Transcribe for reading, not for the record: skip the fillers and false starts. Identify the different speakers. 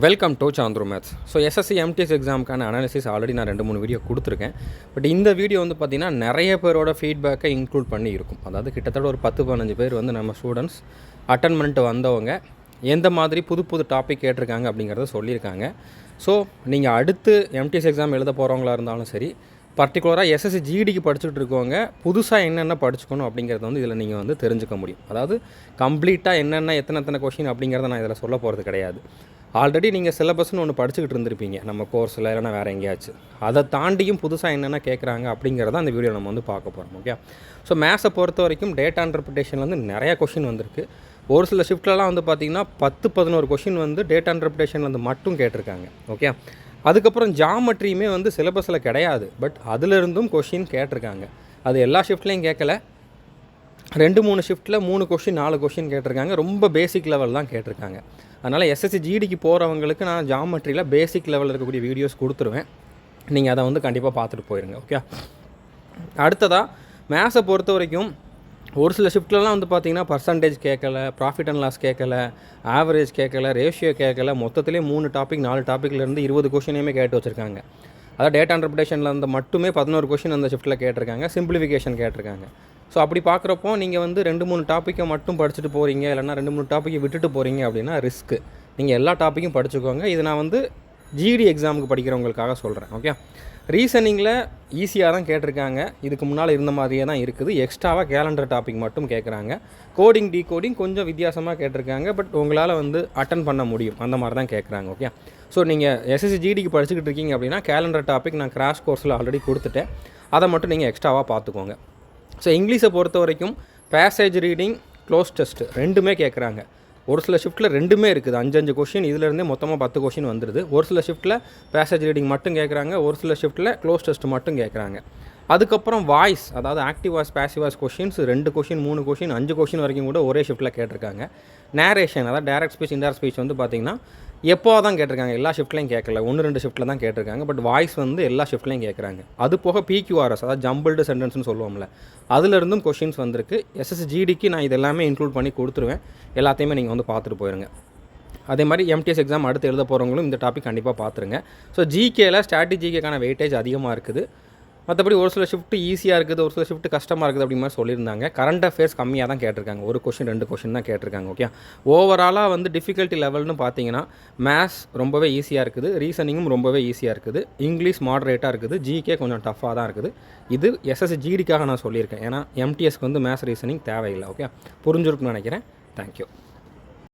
Speaker 1: Welcome to Chandru maths. So SSC MTS எக்ஸாமுக்கான analysis already நான் 2-3 video கொடுத்துருக்கேன். பட் இந்த வீடியோ வந்து பார்த்திங்கன்னா நிறைய பேரோட ஃபீட்பேக்கை இன்க்ளூட் பண்ணி இருக்கும். அதாவது கிட்டத்தட்ட ஒரு 10-15 பேர் வந்து நம்ம ஸ்டூடெண்ட்ஸ் அட்டன் பண்ணிட்டு வந்தவங்க எந்த மாதிரி புது டாபிக் கேட்டிருக்காங்க அப்படிங்கிறத சொல்லியிருக்காங்க. ஸோ நீங்கள் அடுத்து எம்டிஎஸ் எக்ஸாம் எழுத போகிறவங்களா இருந்தாலும் சரி, பர்டிகுலராக எஸ்எஸ்சி ஜிடிக்கு படிச்சுட்டு இருக்கவங்க புதுசாக என்னென்ன படிச்சுக்கணும் அப்படிங்கிறத வந்து இதில் நீங்கள் வந்து தெரிஞ்சுக்க முடியும். அதாவது கம்ப்ளீட்டாக என்னென்ன எத்தனை கொஷின் அப்படிங்கிறத நான் இதில் சொல்ல போகிறது கிடையாது. ஆல்ரெடி நீங்கள் சிலபஸ்னு ஒன்று படிச்சுக்கிட்டு இருந்திருப்பீங்க நம்ம கோர்ஸில், இல்லைனா வேறு எங்கேயாச்சும். அதை தாண்டியும் புதுசாக என்னென்ன கேட்குறாங்க அப்படிங்கிறத அந்த வீடியோ நம்ம வந்து பார்க்க போகிறோம். ஓகே. ஸோ மேத்ஸை பொறுத்த வரைக்கும் டேட்டா இன்டர்பிரிட்டேஷன்லேருந்து நிறையா கொஷின் வந்திருக்கு. ஒரு சில ஷிஃப்ட்லலாம் வந்து பார்த்திங்கன்னா 10-11 கொஷின் வந்து டேட்டா இன்டர்பிரிட்டேஷன்லேருந்து மட்டும் கேட்டிருக்காங்க. ஓகே. அதுக்கப்புறம் ஜாமெட்ரியுமே வந்து சிலபஸில் கிடையாது, பட் அதிலிருந்தும் கொஷின் கேட்டிருக்காங்க. அது எல்லா ஷிஃப்ட்லேயும் கேட்கல. 2-3 ஷிஃப்ட்டில் 3 கொஷின் 4 கொஷின் கேட்டிருக்காங்க. ரொம்ப பேசிக் லெவல் தான் கேட்டிருக்காங்க. அதனால் எஸ்எஸ்சி ஜிடிக்கு போகிறவங்களுக்கு நான் ஜாமெட்ரியில் பேசிக் லெவலில் இருக்கக்கூடிய வீடியோஸ் கொடுத்துருவேன். நீங்கள் அதை வந்து கண்டிப்பாக பார்த்துட்டு போயிருங்க. ஓகே. அடுத்ததாக மேத்ஸை பொறுத்த வரைக்கும் ஒரு சில ஷிஃப்ட்லலாம் வந்து பார்த்திங்கன்னா பர்சன்டேஜ் கேட்கல, ப்ராஃபிட் அண்ட் லாஸ் கேட்கல, ஆவரேஜ் கேட்கல, ரேஷியோ கேட்கல. மொத்தத்திலே 3 டாபிக் 4 டாப்பிக்லேருந்து 20 கொஷினையுமே கேட்டு வச்சுருக்காங்க. அதாவது டேட்டா இன்டர்பிரிட்டேஷனில் இருந்து மட்டுமே 11 கொஷின் அந்த ஷிஃப்ட்டில் கேட்டிருக்காங்க. சிம்பிளிஃபிகேஷன் கேட்டிருக்காங்க. ஸோ அப்படி பார்க்குறப்போ நீங்கள் வந்து 2-3 டாப்பிக்கை மட்டும் படிச்சுட்டு போகிறீங்க, இல்லைனா 2-3 டாப்பிக்கை விட்டுட்டு போகிறீங்க அப்படின்னா ரிஸ்க்கு. நீங்கள் எல்லா டாப்பிக்கும் படிச்சுக்கோங்க. இது நான் வந்து ஜிடி எக்ஸாமுக்கு படிக்கிறவங்களுக்காக சொல்கிறேன். ஓகே. ரீசனிங்கில் ஈஸியாக தான் கேட்டிருக்காங்க. இதுக்கு முன்னால் இருந்த மாதிரியே தான் இருக்குது. எக்ஸ்ட்ராவாக கேலண்டர் டாபிக் மட்டும் கேட்குறாங்க. கோடிங் டீகோடிங் கொஞ்சம் வித்தியாசமாக கேட்டிருக்காங்க. பட் உங்களால் வந்து அட்டன் பண்ண முடியும், அந்த மாதிரி தான் கேட்குறாங்க. ஓகே. ஸோ நீங்கள் எஸ்எஸ்சி ஜிடிக்கு படிச்சுக்கிட்டு இருக்கீங்க அப்படின்னா கேலண்டர் டாபிக் நான் கிராஷ் கோர்ஸில் ஆல்ரெடி கொடுத்துட்டேன். அதை மட்டும் நீங்கள் எக்ஸ்ட்ராவாக பார்த்துக்கோங்க. ஸோ இங்கிலீஷை பொறுத்த வரைக்கும் பேசேஜ் ரீடிங், க்ளோஸ் டெஸ்ட்டு ரெண்டுமே கேட்குறாங்க. ஒரு சில ஷிஃப்ட்டில் ரெண்டுமே இருக்குது. 5 கொஷின் இதிலேருந்தே மொத்தமாக 10 கொஷின் வந்துடுது. ஒரு சில ஷிஃப்ட்டில் பேசேஜ் ரீடிங் மட்டும் கேட்குறாங்க, ஒரு சில ஷிஃப்ட்டில் க்ளோஸ் டெஸ்ட் மட்டும் கேட்குறாங்க. அதுக்கப்புறம் வாய்ஸ், அதாவது active voice, passive voice questions 2 question 3 question 5 question வரைக்கும் கூட ஒரே ஷிஃப்ட்டில் கேட்டிருக்காங்க. நேரேஷன், அதாவது டேரக்ட் ஸ்பீச் இன்டைரக்ட் ஸ்பீச் வந்து பார்த்திங்கன்னா எப்போ தான் கேட்டிருக்காங்க, எல்லா ஷிஃப்ட்லையும் கேட்கல, 1-2 ஷிஃப்ட்டில் தான் கேட்டிருக்காங்க. பட் வாய்ஸ் வந்து எல்லா ஷிஃப்ட்லையும் கேட்குறாங்க. அது போக பிக்யூஆர்எஸ், அதாவது ஜம்பிள்டு சென்டென்ஸ்னு சொல்லுவோம்ல, அதிலிருந்தும் கொஷின்ஸ் வந்திருக்கு. எஸ்எஸ்சி ஜிடிக்கு நான் இது எல்லாமே இன்க்ளூட் பண்ணி கொடுத்துருவேன். எல்லாத்தையுமே நீங்கள் வந்து பார்த்துட்டு போயிருங்க. அதே மாதிரி எம்டிஎஸ் எக்ஸாம் அடுத்து எழுத போகிறவங்களும் இந்த டாபிக் கண்டிப்பாக பார்த்துருங்க. ஸோ ஜிகேல ஸ்ட்ராட்டஜிக்கான வெயிட்டேஜ் அதிகமாக இருக்குது. மற்றபடி ஒரு சில ஷிஃப்ட்டு ஈஸியாக இருக்குது, ஒரு சில ஷிஃப்ட்டு கஷ்டமாக இருக்குது அப்படி மாதிரி சொல்லியிருந்தாங்க. கரண்ட் அஃபேர்ஸ் கம்மியாக தான் கேட்டிருக்காங்க. 1 கொஷின் 2 கொஷின் தான் கேட்டிருக்காங்க. ஓகே. ஓவராலாக வந்து டிஃபிகல்ட்டி லெவல்னு பார்த்தீங்கன்னா மேத்ஸ் ரொம்பவே ஈஸியாக இருக்குது, ரீசனிங்கும் ரொம்பவே ஈஸியாக இருக்குது, இங்கிலீஷ் மாடரேட்டாக இருக்குது, ஜிகே கொஞ்சம் டஃப்பாக தான் இருக்குது. இது எஸ்எஸ்சி ஜிடிக்காக நான் சொல்லியிருக்கேன். ஏன்னா எம்டிஎஸ்க்கு வந்து மேத்ஸ் ரீசனிங் தேவையில்லை. ஓகே. புரிஞ்சிருக்குன்னு நினைக்கிறேன். தேங்க்யூ.